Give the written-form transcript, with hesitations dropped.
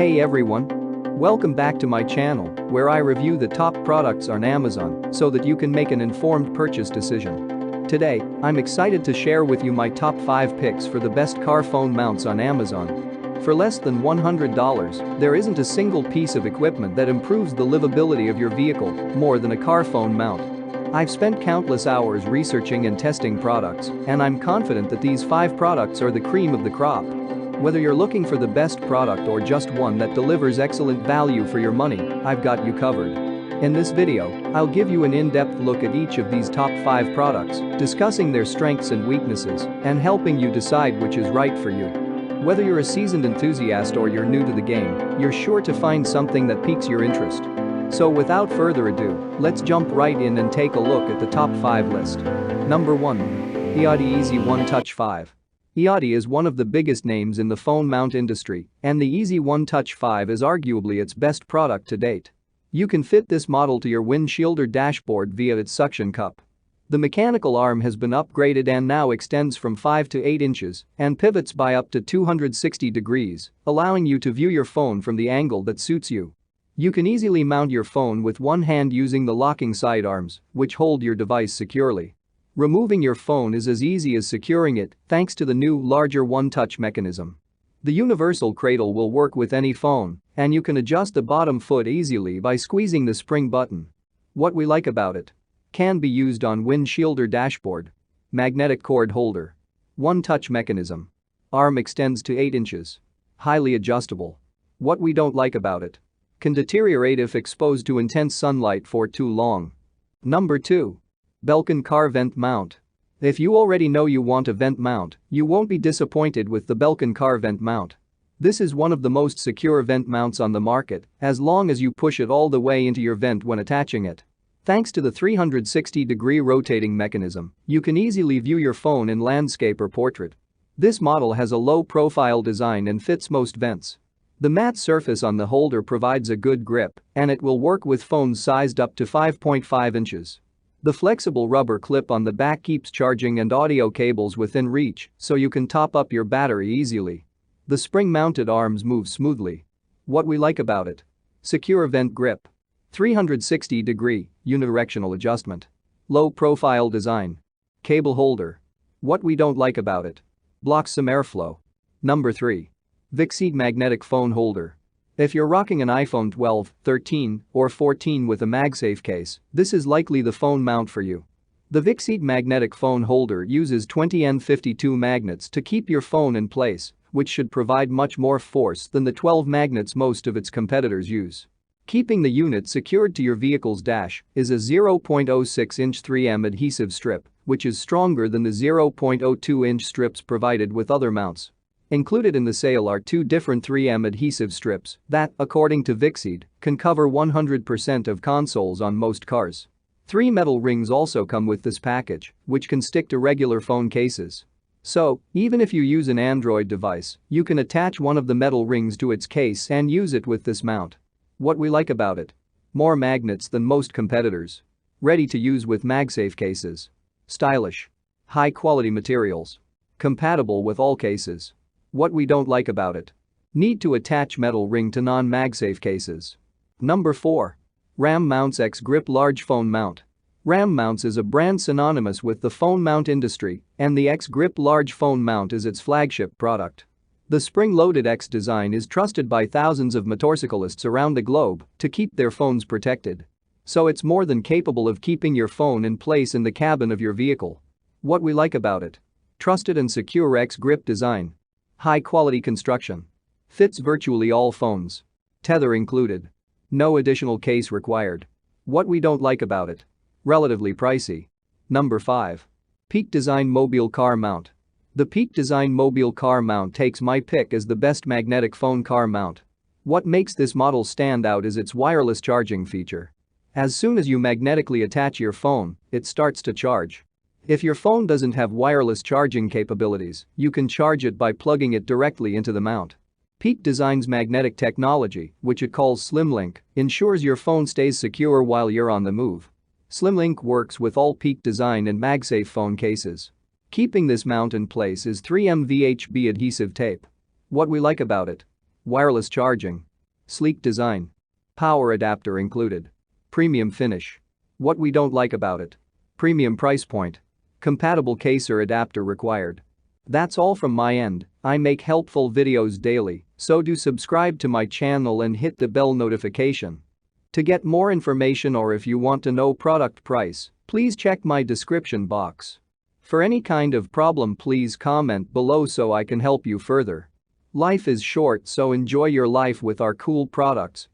Hey everyone! Welcome back to my channel, where I review the top products on Amazon so that you can make an informed purchase decision. Today, I'm excited to share with you my top 5 picks for the best car phone mounts on Amazon. For less than $100, there isn't a single piece of equipment that improves the livability of your vehicle more than a car phone mount. I've spent countless hours researching and testing products, and I'm confident that these 5 products are the cream of the crop. Whether you're looking for the best product or just one that delivers excellent value for your money, I've got you covered. In this video, I'll give you an in-depth look at each of these top 5 products, discussing their strengths and weaknesses, and helping you decide which is right for you. Whether you're a seasoned enthusiast or you're new to the game, you're sure to find something that piques your interest. So without further ado, let's jump right in and take a look at the top 5 list. Number 1. The Audi Easy One Touch 5. Audi is one of the biggest names in the phone mount industry, and the Easy One Touch 5 is arguably its best product to date. You can fit this model to your windshield or dashboard via its suction cup. The mechanical arm has been upgraded and now extends from 5 to 8 inches and pivots by up to 260 degrees, allowing you to view your phone from the angle that suits you. You can easily mount your phone with one hand using the locking sidearms, which hold your device securely. Removing your phone is as easy as securing it thanks to the new, larger one-touch mechanism. The universal cradle will work with any phone, and you can adjust the bottom foot easily by squeezing the spring button. What we like about it: can be used on windshield or dashboard. Magnetic cord holder. One-touch mechanism. Arm extends to 8 inches. Highly adjustable. What we don't like about it: can deteriorate if exposed to intense sunlight for too long. Number 2. Belkin Car Vent Mount. If you already know you want a vent mount, you won't be disappointed with the Belkin Car Vent Mount. This is one of the most secure vent mounts on the market, as long as you push it all the way into your vent when attaching it. Thanks to the 360-degree rotating mechanism, you can easily view your phone in landscape or portrait. This model has a low-profile design and fits most vents. The matte surface on the holder provides a good grip, and it will work with phones sized up to 5.5 inches. The flexible rubber clip on the back keeps charging and audio cables within reach, so you can top up your battery easily. The spring-mounted arms move smoothly. What we like about it: secure vent grip. 360-degree, unidirectional adjustment. Low-profile design. Cable holder. What we don't like about it: blocks some airflow. Number 3. Vixied magnetic phone holder. If you're rocking an iPhone 12, 13, or 14 with a MagSafe case, this is likely the phone mount for you. The Vixied magnetic phone holder uses 20N52 magnets to keep your phone in place, which should provide much more force than the 12 magnets most of its competitors use. Keeping the unit secured to your vehicle's dash is a 0.06-inch 3M adhesive strip, which is stronger than the 0.02-inch strips provided with other mounts. Included in the sale are 2 different 3M adhesive strips that, according to Vixied, can cover 100% of consoles on most cars. 3 metal rings also come with this package, which can stick to regular phone cases. So, even if you use an Android device, you can attach one of the metal rings to its case and use it with this mount. What we like about it: more magnets than most competitors. Ready to use with MagSafe cases. Stylish. High-quality materials. Compatible with all cases. What we don't like about it: need to attach metal ring to non-MagSafe cases. Number 4. Mounts XGrip Large Phone Mount. Mounts is a brand synonymous with the phone mount industry, and the XGrip Large Phone Mount is its flagship product. The spring-loaded X design is trusted by thousands of motorcyclists around the globe to keep their phones protected. So it's more than capable of keeping your phone in place in the cabin of your vehicle. What we like about it: trusted and secure XGrip design. High-quality construction. Fits virtually all phones. Tether included. No additional case required. What we don't like about it: relatively pricey. Number 5. Peak Design Mobile Car Mount. The Peak Design Mobile Car Mount takes my pick as the best magnetic phone car mount. What makes this model stand out is its wireless charging feature. As soon as you magnetically attach your phone, it starts to charge. If your phone doesn't have wireless charging capabilities, you can charge it by plugging it directly into the mount. Peak Design's magnetic technology, which it calls SlimLink, ensures your phone stays secure while you're on the move. SlimLink works with all Peak Design and MagSafe phone cases. Keeping this mount in place is 3M VHB adhesive tape. What we like about it: wireless charging. Sleek design. Power adapter included. Premium finish. What we don't like about it. Premium price point. Compatible case or adapter required. That's all from my end. I make helpful videos daily, so do subscribe to my channel and hit the bell notification. To get more information or if you want to know product price, please check my description box. For any kind of problem, please comment below so I can help you further. Life is short, so enjoy your life with our cool products.